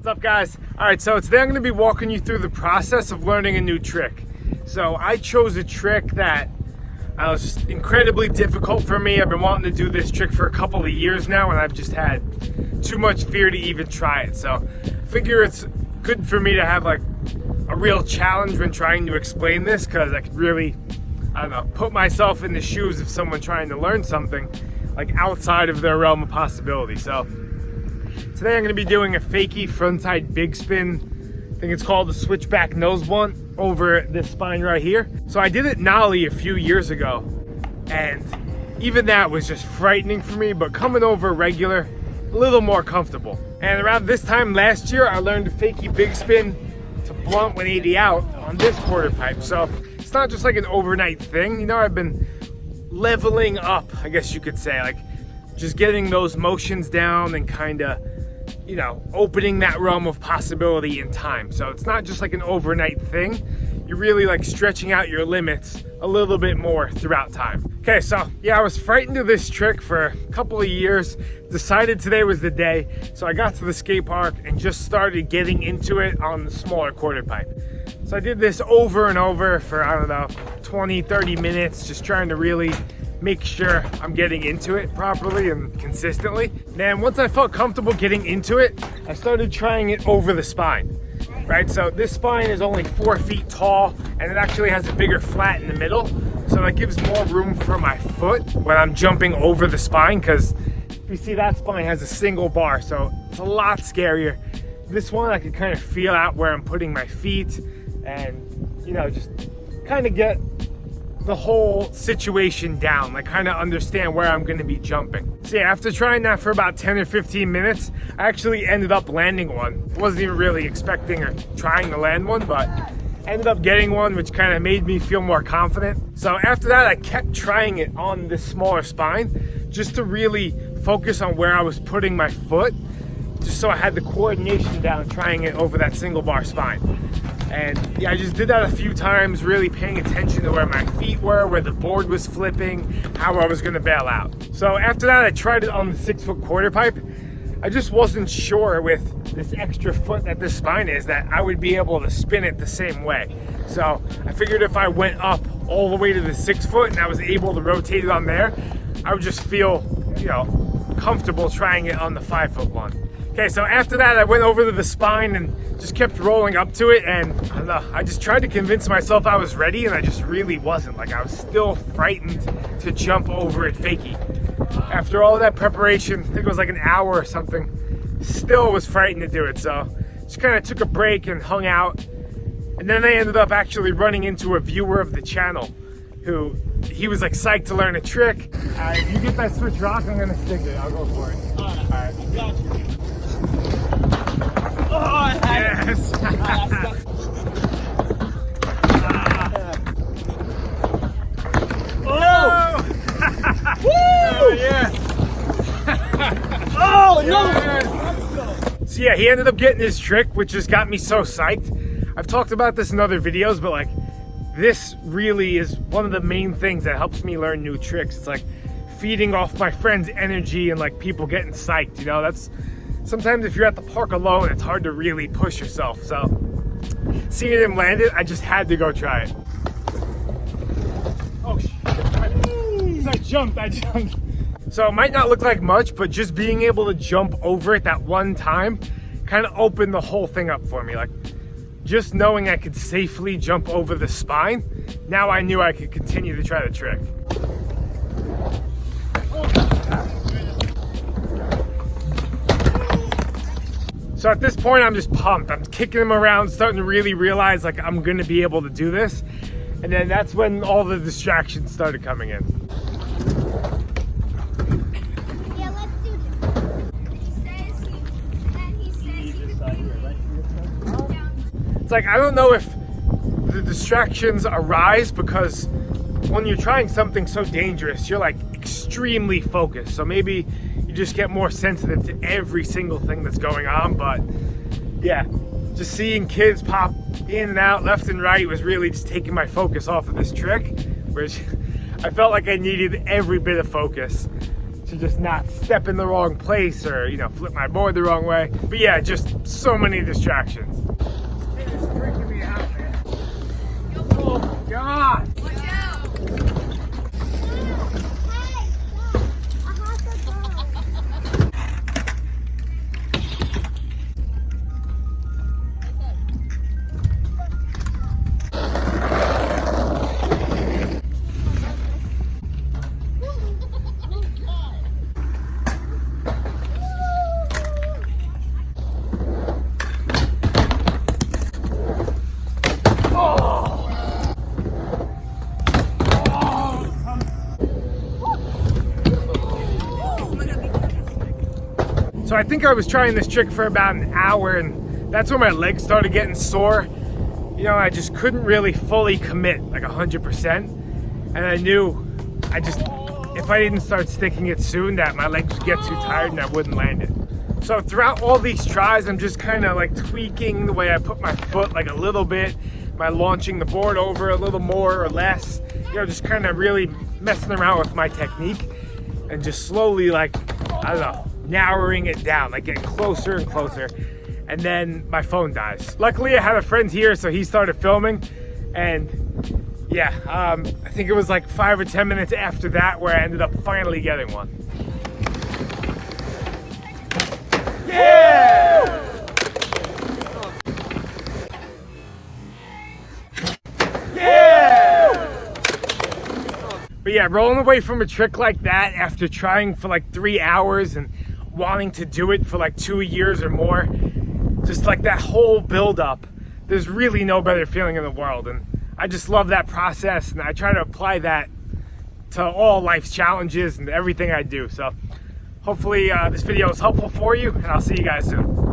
What's up, guys? All right, so today I'm going to be walking you through the process of learning a new trick. So I chose a trick that was incredibly difficult for me. I've been wanting to do this trick for a couple of years now, and I've just had too much fear to even try it. So I figure it's good for me to have like a real challenge when trying to explain this, because I could really, I don't know, put myself in the shoes of someone trying to learn something like outside of their realm of possibility. So today I'm going to be doing a fakie frontside big spin. I think it's called the switchback nose blunt over this spine right here. So I did it nollie a few years ago, and even that was just frightening for me, but coming over regular, a little more comfortable. And around this time last year, I learned a fakie big spin to blunt 180 out on this quarter pipe. So it's not just like an overnight thing. You know, I've been leveling up, I guess you could say, like just getting those motions down and kind of, you know, opening that realm of possibility in time. So it's not just like an overnight thing. You're really like stretching out your limits a little bit more throughout time. Okay, so yeah, I was frightened of this trick for a couple of years. Decided today was the day. So I got to the skate park and just started getting into it on the smaller quarter pipe. So I did this over and over for, I don't know, 20, 30 minutes, just trying to really make sure I'm getting into it properly and consistently. Then once I felt comfortable getting into it, I started trying it over the spine, right? So this spine is only 4 feet tall, and it actually has a bigger flat in the middle. So that gives more room for my foot when I'm jumping over the spine, because you see that spine has a single bar, so it's a lot scarier. This one I could kind of feel out where I'm putting my feet and, you know, just kind of get the whole situation down, like kind of understand where I'm going to be jumping. So yeah, after trying that for about 10 or 15 minutes, I actually ended up landing one. Wasn't even really expecting or trying to land one, but ended up getting one, which kind of made me feel more confident. So after that, I kept trying it on this smaller spine just to really focus on where I was putting my foot, just so I had the coordination down trying it over that single bar spine. And yeah, I just did that a few times, really paying attention to where my feet were, where the board was flipping, how I was gonna bail out. So after that, I tried it on the 6 foot quarter pipe. I just wasn't sure with this extra foot that this spine is that I would be able to spin it the same way. So I figured if I went up all the way to the 6 foot and I was able to rotate it on there, I would just feel, you know, comfortable trying it on the 5 foot one. Okay, so after that, I went over to the spine and just kept rolling up to it, and I don't know, I just tried to convince myself I was ready, and I just really wasn't. Like, I was still frightened to jump over it fakie. After all of that preparation, I think it was like an hour or something, still was frightened to do it, so just kind of took a break and hung out. And then I ended up actually running into a viewer of the channel who, he was like psyched to learn a trick. If you get that switch rock, I'm gonna stick it. I'll go for it. All right. Got you. Oh, yes! Oh! Woo! Oh, yeah! Oh, no! So yeah, he ended up getting his trick, which just got me so psyched. I've talked about this in other videos, but like, this really is one of the main things that helps me learn new tricks. It's like feeding off my friends' energy and like people getting psyched, you know? That's sometimes if you're at the park alone, it's hard to really push yourself. So seeing him land it, I just had to go try it. Oh shit. I jumped. So it might not look like much, but just being able to jump over it that one time kind of opened the whole thing up for me. Like, just knowing I could safely jump over the spine, now I knew I could continue to try the trick. So at this point, I'm just pumped. I'm kicking him around, starting to really realize like I'm gonna be able to do this. And then that's when all the distractions started coming in. Yeah, let's do this. He says he could be It's like, I don't know if the distractions arise because when you're trying something so dangerous, you're like extremely focused. So maybe you just get more sensitive to every single thing that's going on. But yeah, just seeing kids pop in and out left and right was really just taking my focus off of this trick, which I felt like I needed every bit of focus to just not step in the wrong place or, you know, flip my board the wrong way. But yeah, just so many distractions. It is freaking me out, man. Oh my God. Watch out! So I think I was trying this trick for about an hour, and that's when my legs started getting sore. You know, I just couldn't really fully commit, like 100%. And I knew if I didn't start sticking it soon, that my legs would get too tired and I wouldn't land it. So throughout all these tries, I'm just kind of like tweaking the way I put my foot like a little bit, by launching the board over a little more or less, you know, just kind of really messing around with my technique and just slowly, like, I don't know, narrowing it down, like getting closer and closer. And then my phone dies. Luckily I had a friend here, so he started filming, and yeah, I think it was like 5 or 10 minutes after that where I ended up finally getting one. Yeah! But yeah, rolling away from a trick like that after trying for like 3 hours and wanting to do it for like 2 years or more, just like that whole build up, there's really no better feeling in the world. And I just love that process, and I try to apply that to all life's challenges and everything I do. So hopefully this video is helpful for you, and I'll see you guys soon.